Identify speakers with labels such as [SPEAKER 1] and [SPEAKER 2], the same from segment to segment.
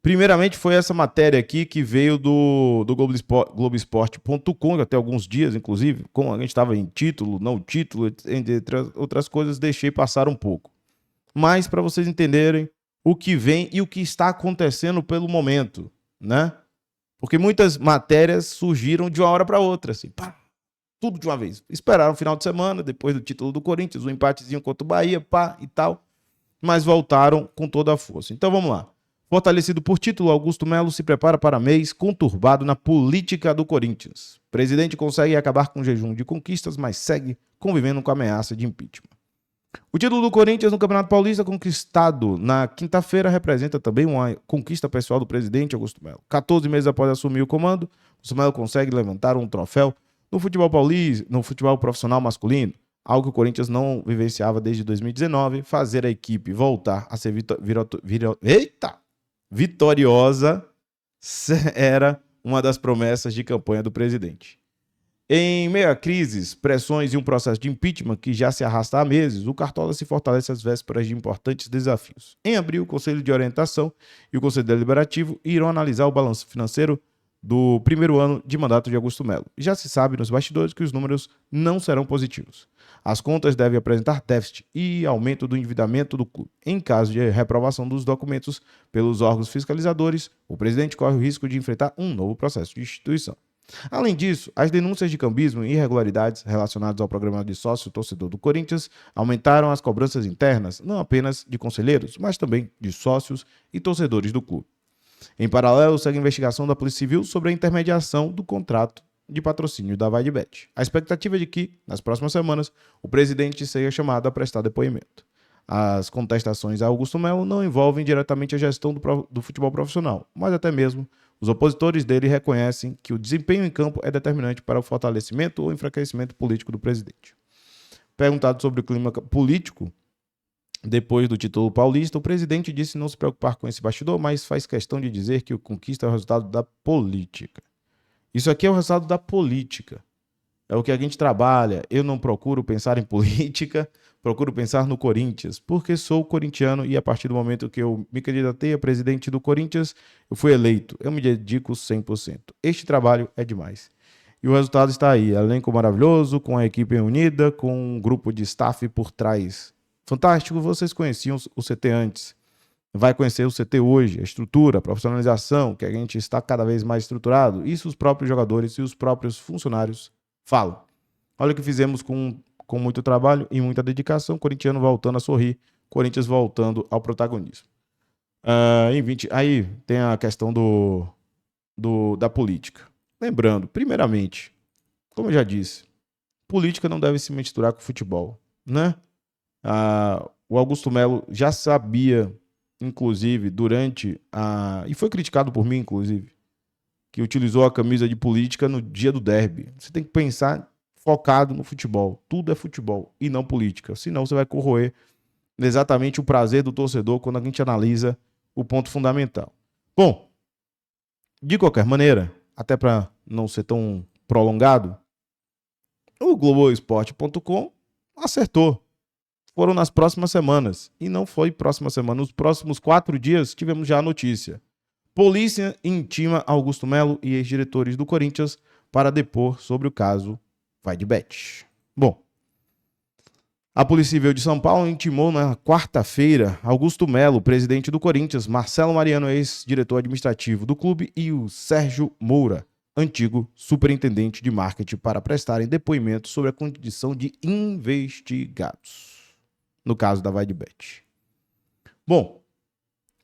[SPEAKER 1] Primeiramente foi essa matéria aqui que veio do Globoesporte.com, até alguns dias, inclusive, como a gente estava em título, não título, entre outras coisas, deixei passar um pouco. Mas para vocês entenderem o que vem e o que está acontecendo pelo momento, né? Porque muitas matérias surgiram de uma hora para outra, assim, pá, tudo de uma vez. Esperaram o final de semana, depois do título do Corinthians, um empatezinho contra o Bahia, pá, e tal, mas voltaram com toda a força. Então vamos lá. Fortalecido por título, Augusto Melo se prepara para mês conturbado na política do Corinthians. Presidente consegue acabar com o jejum de conquistas, mas segue convivendo com a ameaça de impeachment. O título do Corinthians no Campeonato Paulista, conquistado na quinta-feira, representa também uma conquista pessoal do presidente Augusto Melo. 14 meses após assumir o comando, Augusto Melo consegue levantar um troféu no futebol paulista, no futebol profissional masculino, algo que o Corinthians não vivenciava desde 2019, fazer a equipe voltar a ser vitoriosa era uma das promessas de campanha do presidente. Em meio a crises, pressões e um processo de impeachment que já se arrasta há meses, o Cartola se fortalece às vésperas de importantes desafios. Em abril, o Conselho de Orientação e o Conselho Deliberativo irão analisar o balanço financeiro do primeiro ano de mandato de Augusto Melo. Já se sabe nos bastidores que os números não serão positivos. As contas devem apresentar déficit e aumento do endividamento do clube. Em caso de reprovação dos documentos pelos órgãos fiscalizadores, o presidente corre o risco de enfrentar um novo processo de instituição. Além disso, as denúncias de cambismo e irregularidades relacionadas ao programa de sócio-torcedor do Corinthians aumentaram as cobranças internas, não apenas de conselheiros, mas também de sócios e torcedores do clube. Em paralelo, segue a investigação da Polícia Civil sobre a intermediação do contrato de patrocínio da VaideBet. A expectativa é de que, nas próximas semanas, o presidente seja chamado a prestar depoimento. As contestações a Augusto Melo não envolvem diretamente a gestão do futebol profissional, mas até mesmo os opositores dele reconhecem que o desempenho em campo é determinante para o fortalecimento ou enfraquecimento político do presidente. Perguntado sobre o clima político, depois do título paulista, o presidente disse não se preocupar com esse bastidor, mas faz questão de dizer que o conquista é o resultado da política. Isso aqui é o resultado da política. É o que a gente trabalha. Eu não procuro pensar em política, procuro pensar no Corinthians, porque sou corintiano e a partir do momento que eu me candidatei a presidente do Corinthians, eu fui eleito. Eu me dedico 100%. Este trabalho é demais. E o resultado está aí. Elenco maravilhoso, com a equipe unida, com um grupo de staff por trás. Fantástico, vocês conheciam o CT antes. Vai conhecer o CT hoje, a estrutura, a profissionalização, que a gente está cada vez mais estruturado. Isso os próprios jogadores e os próprios funcionários falam. Olha o que fizemos com muito trabalho e muita dedicação. Corintiano voltando a sorrir, Corinthians voltando ao protagonismo. Aí tem a questão da política. Lembrando, primeiramente, como eu já disse, política não deve se misturar com futebol, né? O Augusto Melo já sabia, inclusive, e foi criticado por mim, inclusive, que utilizou a camisa de política no dia do derby. Você tem que pensar focado no futebol. Tudo é futebol e não política. Senão você vai corroer exatamente o prazer do torcedor quando a gente analisa o ponto fundamental. Bom, de qualquer maneira, até para não ser tão prolongado, o Globoesporte.com acertou. Foram nas próximas semanas. E não foi próxima semana. Nos próximos 4 dias tivemos já a notícia. Polícia intima Augusto Melo e ex-diretores do Corinthians para depor sobre o caso VaideBet. Bom, a Polícia Civil de São Paulo intimou na quarta-feira Augusto Melo, presidente do Corinthians, Marcelo Mariano, ex-diretor administrativo do clube, e o Sérgio Moura, antigo superintendente de marketing, para prestarem depoimento sobre a condição de investigados no caso da VaideBet. Bom,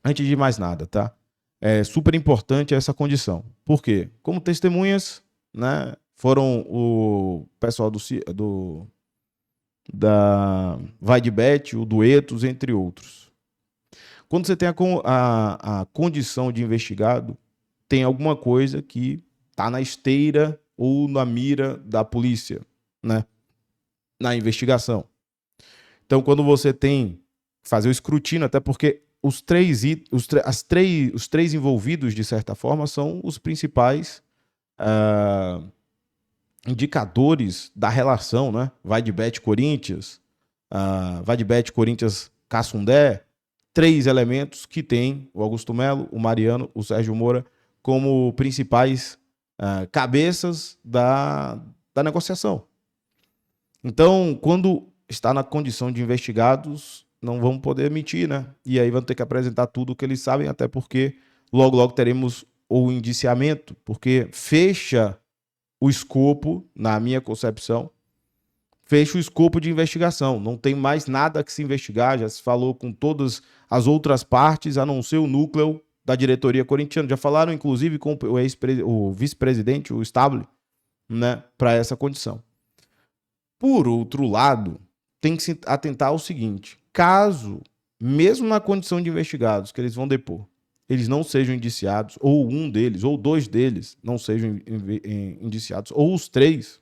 [SPEAKER 1] antes de mais nada, tá? É super importante essa condição. Por quê? Como testemunhas, né, foram o pessoal da VaideBet, o Duetos, entre outros. Quando você tem a condição de investigado, tem alguma coisa que está na esteira ou na mira da polícia, né, na investigação. Então, quando você tem que fazer o escrutínio, até porque os três envolvidos, de certa forma, são os principais indicadores da relação, né? VaideBet Corinthians, VaideBet Corinthians Cassundé, três elementos que tem o Augusto Melo, o Mariano, o Sérgio Moura como principais cabeças da negociação. Então, quando está na condição de investigados, não vão poder mentir, né? E aí vão ter que apresentar tudo o que eles sabem, até porque logo teremos o indiciamento, porque fecha o escopo, na minha concepção, fecha o escopo de investigação. Não tem mais nada que se investigar, já se falou com todas as outras partes, a não ser o núcleo da diretoria corintiana. Já falaram, inclusive, com o vice-presidente, o Stable, né, para essa condição. Por outro lado, tem que se atentar ao seguinte: caso, mesmo na condição de investigados que eles vão depor, eles não sejam indiciados, ou um deles, ou dois deles não sejam indiciados, ou os três,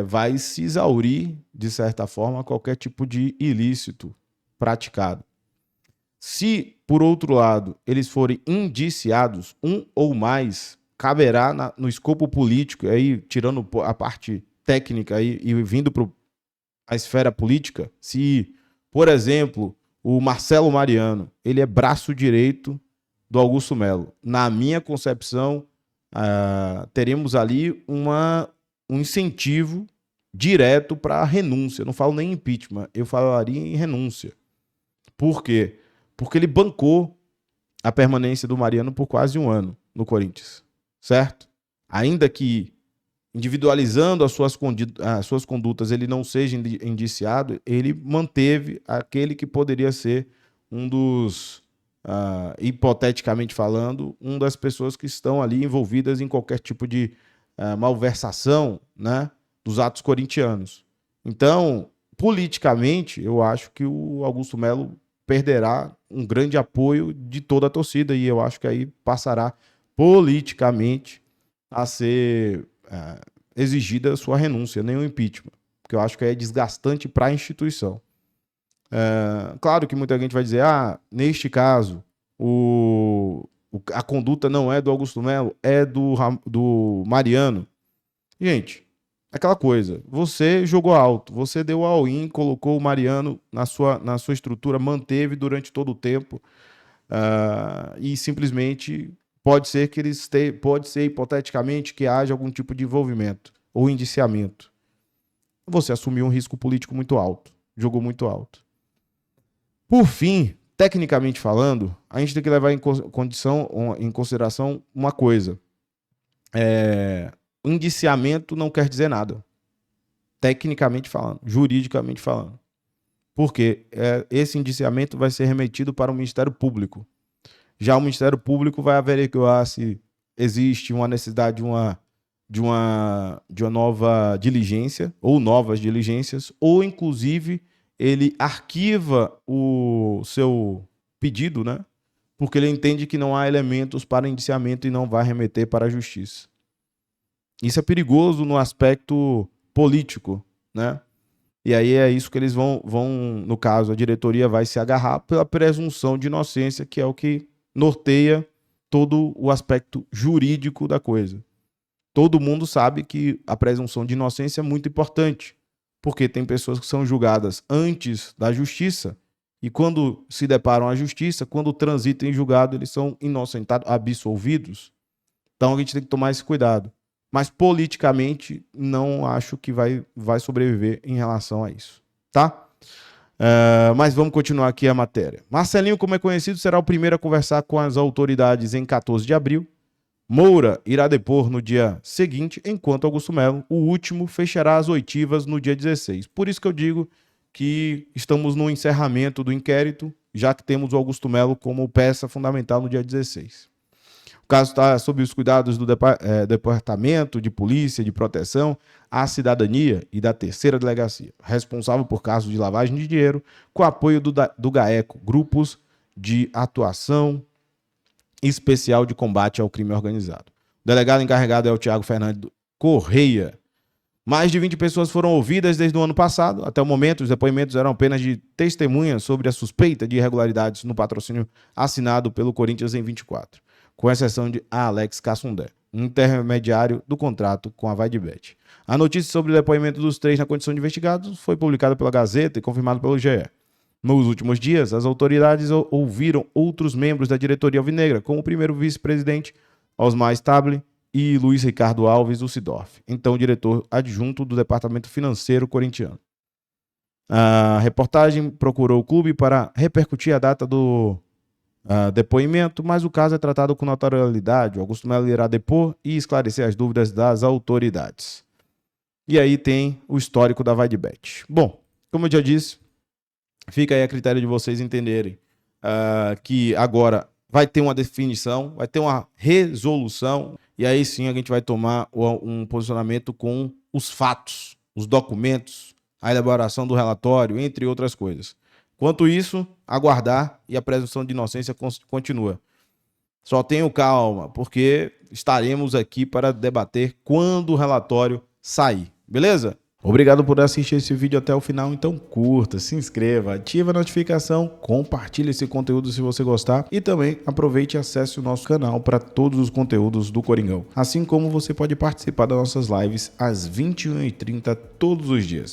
[SPEAKER 1] vai se exaurir, de certa forma, qualquer tipo de ilícito praticado. Se, por outro lado, eles forem indiciados, um ou mais, caberá no escopo político, aí tirando a parte técnica aí, e vindo para a esfera política, se, por exemplo, o Marcelo Mariano, ele é braço direito do Augusto Melo. Na minha concepção, teremos ali um incentivo direto para a renúncia. Eu não falo nem impeachment, eu falaria em renúncia. Por quê? Porque ele bancou a permanência do Mariano por quase um ano no Corinthians, certo? Ainda que individualizando as suas condutas, ele não seja indiciado, ele manteve aquele que poderia ser um dos, hipoteticamente falando, uma das pessoas que estão ali envolvidas em qualquer tipo de malversação, né, dos atos corintianos. Então, politicamente, eu acho que o Augusto Melo perderá um grande apoio de toda a torcida, e eu acho que aí passará politicamente a ser exigida a sua renúncia, nem o impeachment, porque eu acho que é desgastante para a instituição. Claro que muita gente vai dizer, neste caso, a conduta não é do Augusto Melo, é do Mariano. Gente, aquela coisa, você jogou alto, você deu all-in, colocou o Mariano na sua estrutura, manteve durante todo o tempo, e simplesmente pode ser que pode ser hipoteticamente que haja algum tipo de envolvimento ou indiciamento. Você assumiu um risco político muito alto, jogou muito alto. Por fim, tecnicamente falando, a gente tem que levar em consideração uma coisa. Indiciamento não quer dizer nada, tecnicamente falando, juridicamente falando. Porque esse indiciamento vai ser remetido para o Ministério Público. Já o Ministério Público vai averiguar se existe uma necessidade de uma nova diligência, ou novas diligências, ou inclusive ele arquiva o seu pedido, né? Porque ele entende que não há elementos para indiciamento e não vai remeter para a justiça. Isso é perigoso no aspecto político, né? E aí é isso que eles vão, no caso, a diretoria vai se agarrar pela presunção de inocência, que é o que norteia todo o aspecto jurídico da coisa. Todo mundo sabe que a presunção de inocência é muito importante, porque tem pessoas que são julgadas antes da justiça e quando se deparam à justiça, quando transitam em julgado, eles são inocentados, absolvidos. Então a gente tem que tomar esse cuidado. Mas politicamente não acho que vai sobreviver em relação a isso, tá? Mas vamos continuar aqui a matéria. Marcelinho, como é conhecido, será o primeiro a conversar com as autoridades em 14 de abril. Moura irá depor no dia seguinte, enquanto Augusto Melo, o último, fechará as oitivas no dia 16. Por isso que eu digo que estamos no encerramento do inquérito, já que temos o Augusto Melo como peça fundamental no dia 16. O caso está sob os cuidados do Departamento de Polícia de Proteção à Cidadania e da Terceira Delegacia, responsável por casos de lavagem de dinheiro, com apoio do GAECO, Grupos de Atuação Especial de Combate ao Crime Organizado. O delegado encarregado é o Thiago Fernando Correia. Mais de 20 pessoas foram ouvidas desde o ano passado. Até o momento, os depoimentos eram apenas de testemunhas sobre a suspeita de irregularidades no patrocínio assinado pelo Corinthians em 24. Com exceção de Alex Cassundé, intermediário do contrato com a Vaidbet. A notícia sobre o depoimento dos três na condição de investigados foi publicada pela Gazeta e confirmada pelo GE. Nos últimos dias, as autoridades ouviram outros membros da diretoria alvinegra, como o primeiro vice-presidente Osmar Stable e Luiz Ricardo Alves Usidorf, então diretor adjunto do departamento financeiro corintiano. A reportagem procurou o clube para repercutir a data do depoimento, mas o caso é tratado com naturalidade. O Augusto Melo irá depor e esclarecer as dúvidas das autoridades. E aí tem o histórico da Vaidebet. Bom, como eu já disse, fica aí a critério de vocês entenderem que agora vai ter uma definição, vai ter uma resolução, e aí sim a gente vai tomar um posicionamento com os fatos, os documentos, a elaboração do relatório, entre outras coisas. Quanto isso, aguardar e a presunção de inocência continua. Só tenham calma, porque estaremos aqui para debater quando o relatório sair. Beleza? Obrigado por assistir esse vídeo até o final, então curta, se inscreva, ative a notificação, compartilhe esse conteúdo se você gostar e também aproveite e acesse o nosso canal para todos os conteúdos do Coringão. Assim como você pode participar das nossas lives às 21h30 todos os dias.